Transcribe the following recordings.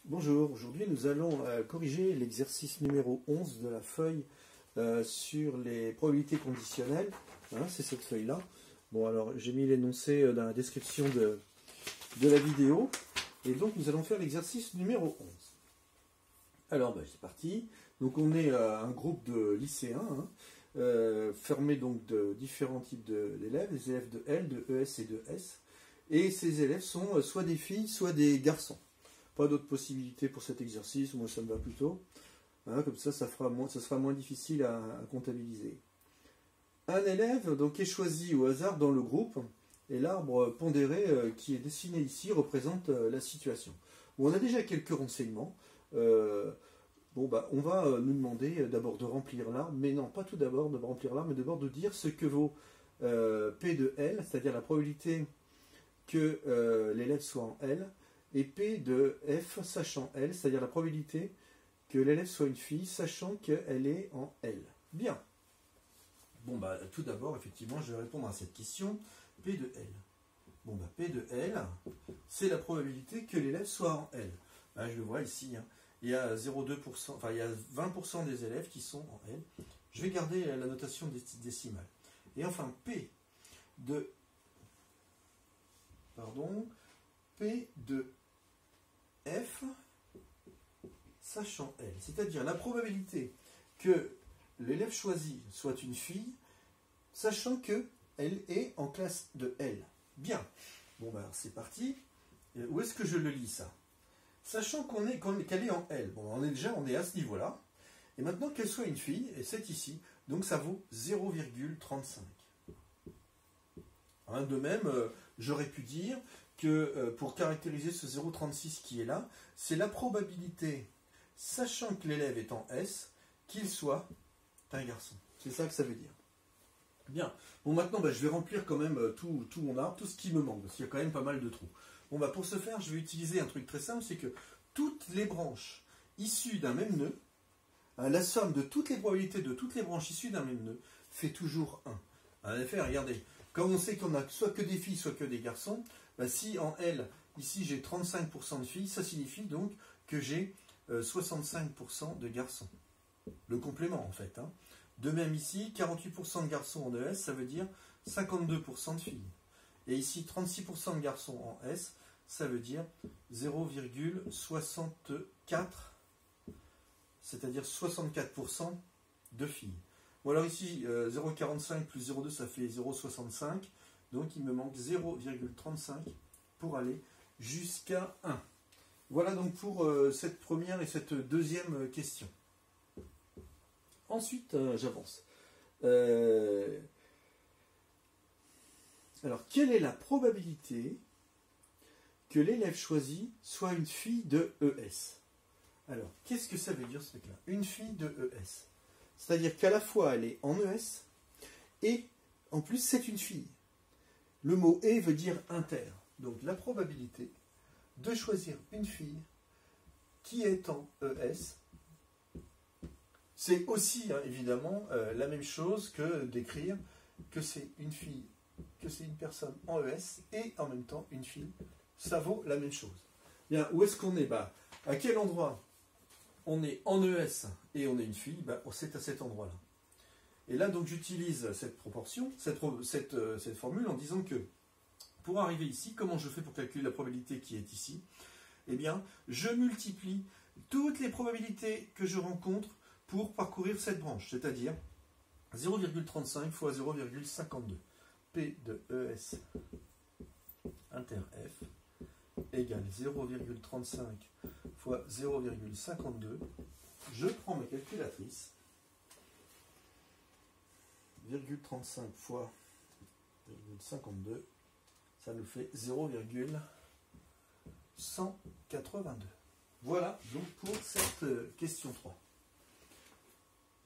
Bonjour, aujourd'hui nous allons corriger l'exercice numéro 11 de la feuille sur les probabilités conditionnelles. Hein, c'est cette feuille-là. Bon, alors j'ai mis l'énoncé dans la description de la vidéo. Et donc nous allons faire l'exercice numéro 11. Alors c'est parti. Donc on est un groupe de lycéens, formé donc de différents types d'élèves, les élèves de L, de ES et de S. Et ces élèves sont soit des filles, soit des garçons. Pas d'autres possibilités pour cet exercice, moi ça me va plutôt. Hein, comme ça, ça sera moins difficile à comptabiliser. Un élève donc, est choisi au hasard dans le groupe, et l'arbre pondéré qui est dessiné ici représente la situation. Bon, on a déjà quelques renseignements. On va nous demander d'abord de remplir l'arbre, mais non, pas tout d'abord de remplir l'arbre, mais d'abord de dire ce que vaut P de L, c'est-à-dire la probabilité que l'élève soit en L, et P de F sachant L, c'est-à-dire la probabilité que l'élève soit une fille sachant qu'elle est en L. Bien. Bon, tout d'abord, effectivement, je vais répondre à cette question. P de L. Bon, P de L, c'est la probabilité que l'élève soit en L. Je le vois ici, hein. Il y a 0,2%, enfin il y a 20% des élèves qui sont en L. Je vais garder la notation décimale. Et enfin, P de F sachant L, c'est-à-dire la probabilité que l'élève choisi soit une fille, sachant qu'elle est en classe de L. Bien. Bon, c'est parti. Où est-ce que je le lis, ça? Sachant qu'elle est en L. Bon, on est à ce niveau-là. Et maintenant, qu'elle soit une fille, et c'est ici, donc ça vaut 0,35. Hein, de même, j'aurais pu dire que pour caractériser ce 0,36 qui est là, c'est la probabilité, sachant que l'élève est en S, qu'il soit un garçon. C'est ça que ça veut dire. Bien. Bon, maintenant, je vais remplir quand même tout mon arbre, tout ce qui me manque, parce qu'il y a quand même pas mal de trous. Bon, pour ce faire, je vais utiliser un truc très simple, c'est que toutes les branches issues d'un même nœud, la somme de toutes les probabilités de toutes les branches issues d'un même nœud fait toujours 1. En effet, regardez, comme on sait qu'on a soit que des filles, soit que des garçons, si en L, ici j'ai 35% de filles, ça signifie donc que j'ai 65% de garçons. Le complément en fait. Hein. De même ici, 48% de garçons en ES, ça veut dire 52% de filles. Et ici, 36% de garçons en S, ça veut dire 0,64, c'est-à-dire 64% de filles. Bon alors ici, 0,45 plus 0,2, ça fait 0,65. Donc il me manque 0,35 pour aller jusqu'à 1. Voilà donc pour cette première et cette deuxième question. Ensuite, j'avance. Alors, quelle est la probabilité que l'élève choisi soit une fille de ES? Alors, qu'est-ce que ça veut dire ce truc-là? Une fille de ES. C'est-à-dire qu'à la fois, elle est en ES, et en plus, c'est une fille. Le mot « et » veut dire « inter ». Donc, la probabilité de choisir une fille qui est en ES, c'est aussi, évidemment, la même chose que d'écrire que c'est une fille, que c'est une personne en ES et en même temps une fille. Ça vaut la même chose. Bien, où est-ce qu'on est? À quel endroit on est en ES et on est une fille? C'est à cet endroit-là. Et là, donc, j'utilise cette proportion, cette formule en disant que pour arriver ici, comment je fais pour calculer la probabilité qui est ici? Eh bien, je multiplie toutes les probabilités que je rencontre pour parcourir cette branche, c'est-à-dire 0,35 fois 0,52. P de ES inter F égale 0,35 fois 0,52. Je prends ma calculatrice. 0,35 fois 0,52, ça nous fait 0,182. Voilà donc pour cette question 3.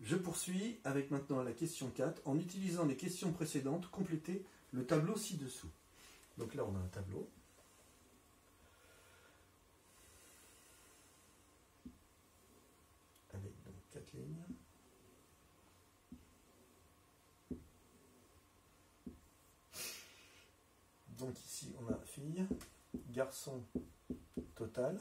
Je poursuis avec maintenant la question 4. En utilisant les questions précédentes, complétez le tableau ci-dessous. Donc là, on a un tableau. Avec donc 4 lignes. Donc ici, on a fille, garçon total.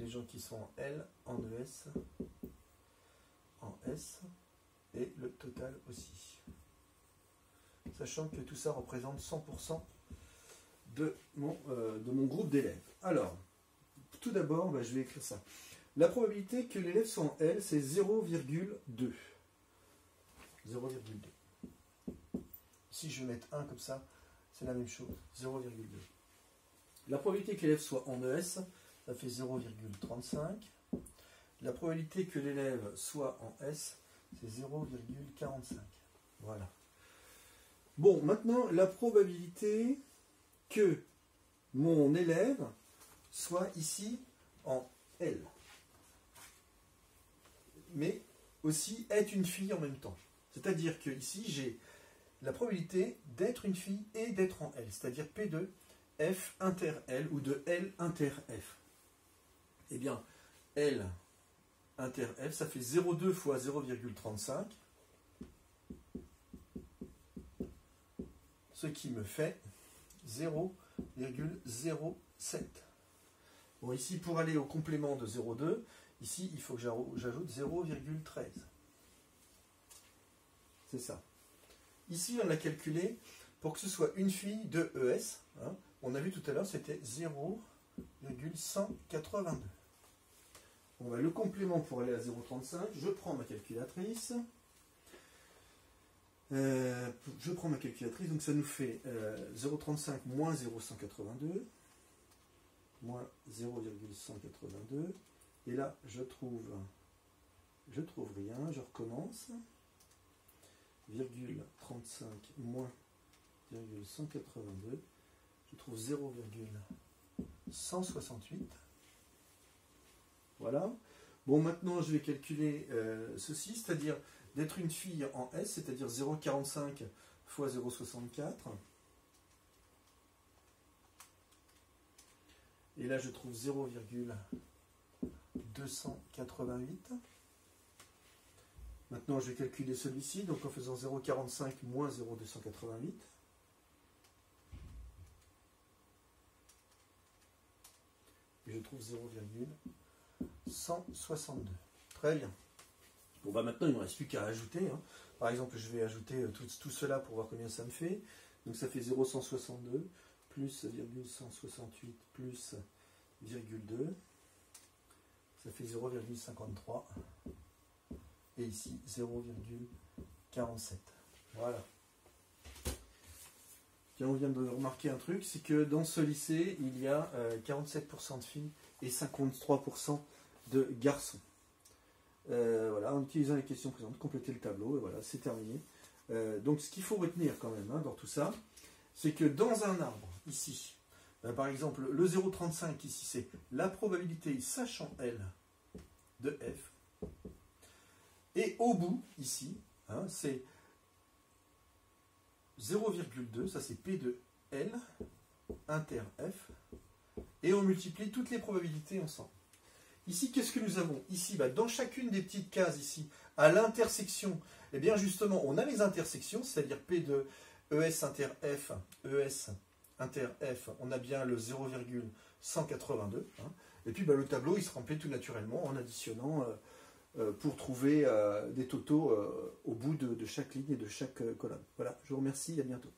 les gens qui sont en L, en ES, en S, et le total aussi. Sachant que tout ça représente 100% de mon groupe d'élèves. Alors, tout d'abord, je vais écrire ça. La probabilité que l'élève soit en L, c'est 0,2. 0,2. Si je vais mettre 1 comme ça, c'est la même chose. 0,2. La probabilité que l'élève soit en ES, ça fait 0,35. La probabilité que l'élève soit en S, c'est 0,45. Voilà. Bon, maintenant, la probabilité que mon élève soit ici en L. Mais aussi être une fille en même temps. C'est-à-dire que ici, j'ai la probabilité d'être une fille et d'être en L. C'est-à-dire P de F inter L ou de L inter F. Eh bien, L inter F, ça fait 0,2 fois 0,35. Ce qui me fait 0,07. Bon, ici, pour aller au complément de 0,2, ici, il faut que j'ajoute 0,13. C'est ça. Ici, on a calculé, pour que ce soit une fille de ES, hein, on a vu tout à l'heure, c'était 0,182. On va le complément pour aller à 0,35. Je prends ma calculatrice. Donc ça nous fait 0,35 moins 0,182, moins 0,182, et là je trouve rien, je recommence, virgule 35 moins 0,182, je trouve 0,168, voilà. Bon, maintenant je vais calculer ceci, c'est-à-dire d'être une fille en S, c'est-à-dire 0,45 fois 0,64. Et là, je trouve 0,288. Maintenant, je vais calculer celui-ci, donc en faisant 0,45 moins 0,288. Et je trouve 0,162. Très bien. Bon, maintenant, il ne me reste plus qu'à ajouter. Hein. Par exemple, je vais ajouter tout cela pour voir combien ça me fait. Donc, ça fait 0,162 plus 0,168 plus 0,2. Ça fait 0,53. Et ici, 0,47. Voilà. Tiens, on vient de remarquer un truc, c'est que dans ce lycée, il y a 47% de filles et 53% de garçons. Voilà, en utilisant les questions présentes, complétez le tableau, et voilà, c'est terminé. Donc ce qu'il faut retenir quand même dans tout ça, c'est que dans un arbre, ici, par exemple, le 0,35 ici, c'est la probabilité, sachant L, de F. Et au bout, ici, hein, c'est 0,2, ça c'est P de L, inter F, et on multiplie toutes les probabilités ensemble. Ici, qu'est-ce que nous avons? Ici, dans chacune des petites cases, ici, à l'intersection, eh bien justement, on a les intersections, c'est-à-dire P de ES inter F, ES inter F, on a bien le 0,182. Hein, et puis le tableau, il se remplit tout naturellement en additionnant pour trouver des totaux au bout de chaque ligne et de chaque colonne. Voilà, je vous remercie, à bientôt.